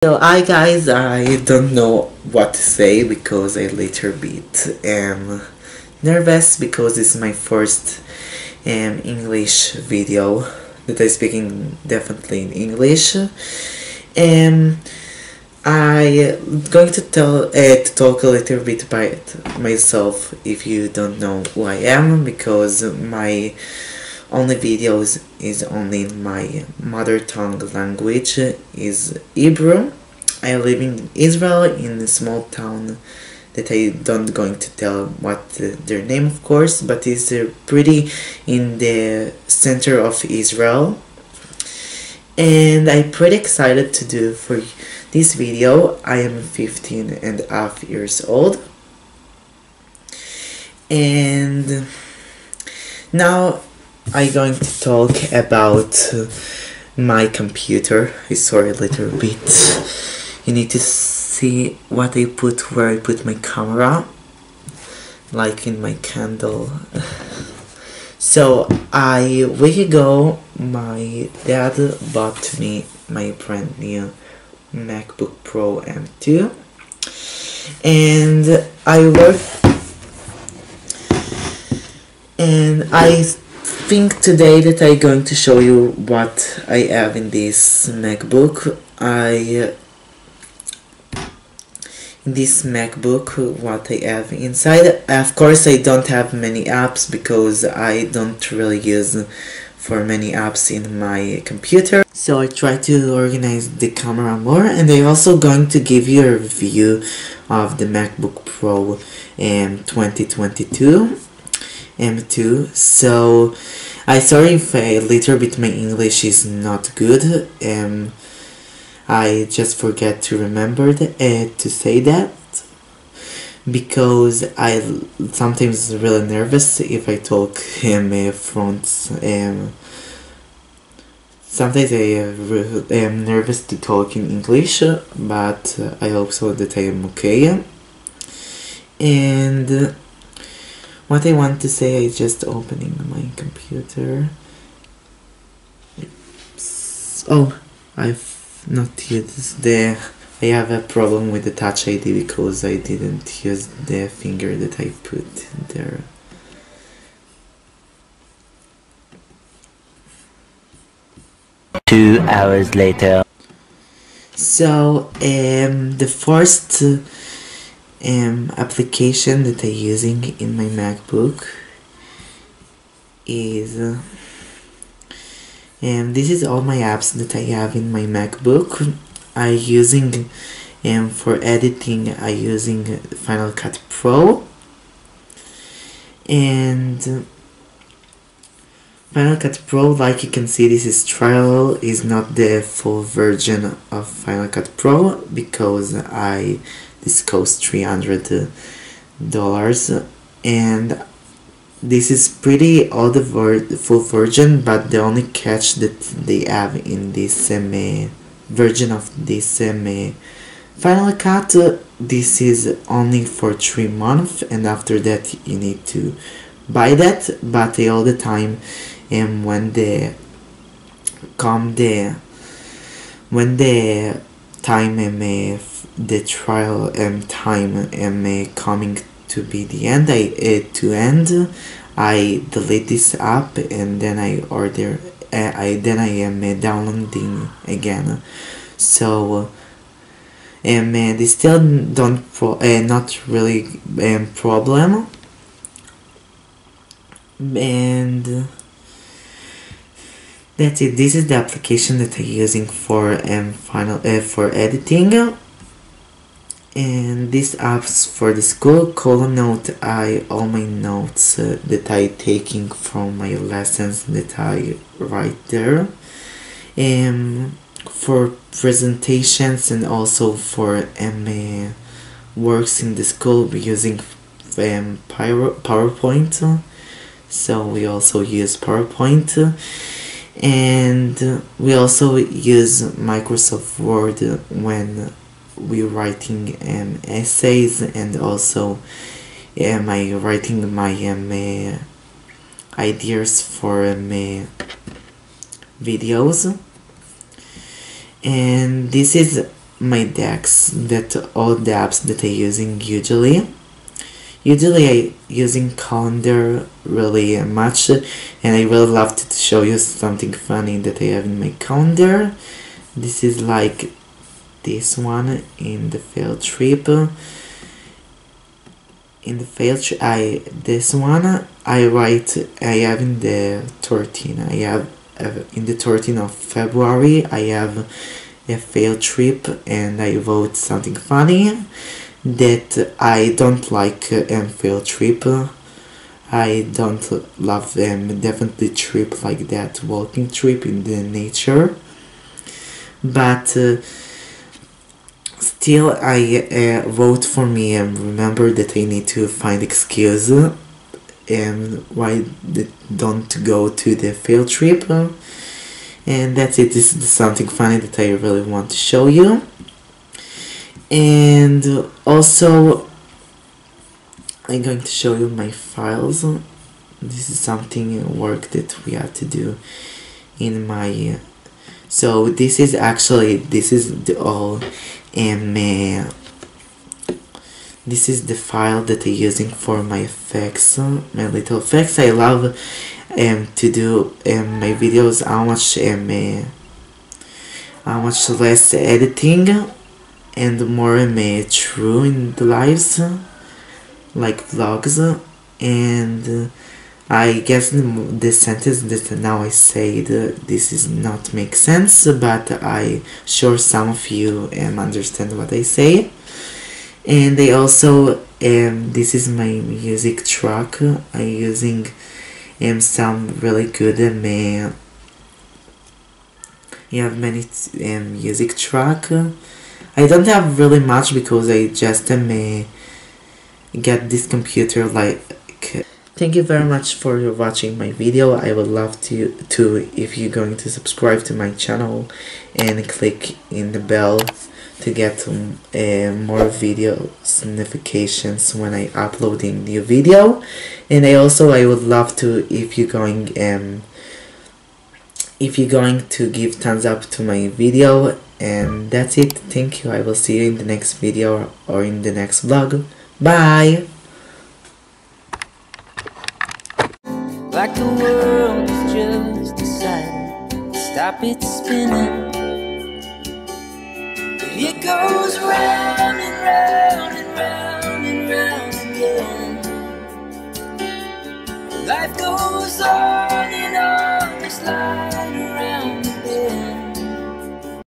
So hi guys, I don't know what to say because I little bit am nervous because it's my first English video that I speaking definitely in English. Um, I going to talk a little bit about myself if you don't know who I am, because my only videos is only in my mother tongue language is Hebrew. I live in Israel in a small town that I don't going to tell what their name, of course, but it's pretty in the center of Israel. And I'm pretty excited to do for this video. I am 15 and a half years old, and now I'm going to talk about my computer. Sorry a little bit. You need to see what I put, where I put my camera, like in my candle. So a week ago my dad bought me my brand new MacBook Pro M2, and I think today that I'm going to show you what I have in this MacBook. In this MacBook, what I have inside. Of course I don't have many apps because I don't really use for many apps in my computer, so I try to organize the camera more, and I'm also going to give you a review of the MacBook Pro 2022 M2. So I sorry if a little bit my English is not good. I just forget to remember to say that, because I sometimes really nervous if I talk front. Sometimes I am nervous to talk in English, but I hope so that I am okay. And what I want to say is just opening my computer. Oh, I've not used I have a problem with the Touch ID because I didn't use the finger that I put there. Two hours later. So the first application that I'm using in my MacBook is this is all my apps that I have in my MacBook. I using for editing, I using Final Cut Pro, and Final Cut Pro, like you can see, this is trial, is not the full version of Final Cut Pro because this costs $300, and this is pretty all the full version, but the only catch that they have in this version of this Final Cut, this is only for 3 months, and after that you need to buy that. But all the time, when the time the trial time coming to be the end, I delete this app, and then I am downloading again. So they still don't not really problem, and that's it. This is the application that I'm using for for editing. And these apps for the school column note, all my notes that I taking from my lessons that I write there, for presentations and also for works in the school, we're using PowerPoint. So we also use PowerPoint, and we also use Microsoft Word when we're writing essays, and also I writing my ideas for videos. And this is my decks, that all the apps that I using usually. Usually I using calendar really much, and I really love to show you something funny that I have in my calendar. This is like this one in the field trip. In the field trip, this one I write. I have in the 13. I have in the 13th of February. I have a field trip, and I wrote something funny that I don't like field trip. I don't love them. Definitely trip like that, walking trip in the nature. But still, I vote for me and remember that I need to find excuse and why don't go to the field trip. And that's it. This is something funny that I really want to show you. And also, I'm going to show you my files. This is something work that we have to do in my. So this is the all this is the file that I'm using for my effects, my little effects. I love to do my videos how much less editing and more true in the lives, like vlogs. And I guess the sentence that now I say this is not make sense, but I sure some of you understand what I say. And I also this is my music track. I'm using some really good you have many music track. I don't have really much because I just get this computer like. Thank you very much for watching my video. I would love to if you're going to subscribe to my channel and click in the bell to get more videos notifications when I upload a new video. And I would love to if you're going to give thumbs up to my video. And that's it. Thank you. I will see you in the next video or in the next vlog. Bye. Like the world has just decided to stop its spinning. It goes round and round and round and round again. Life goes on.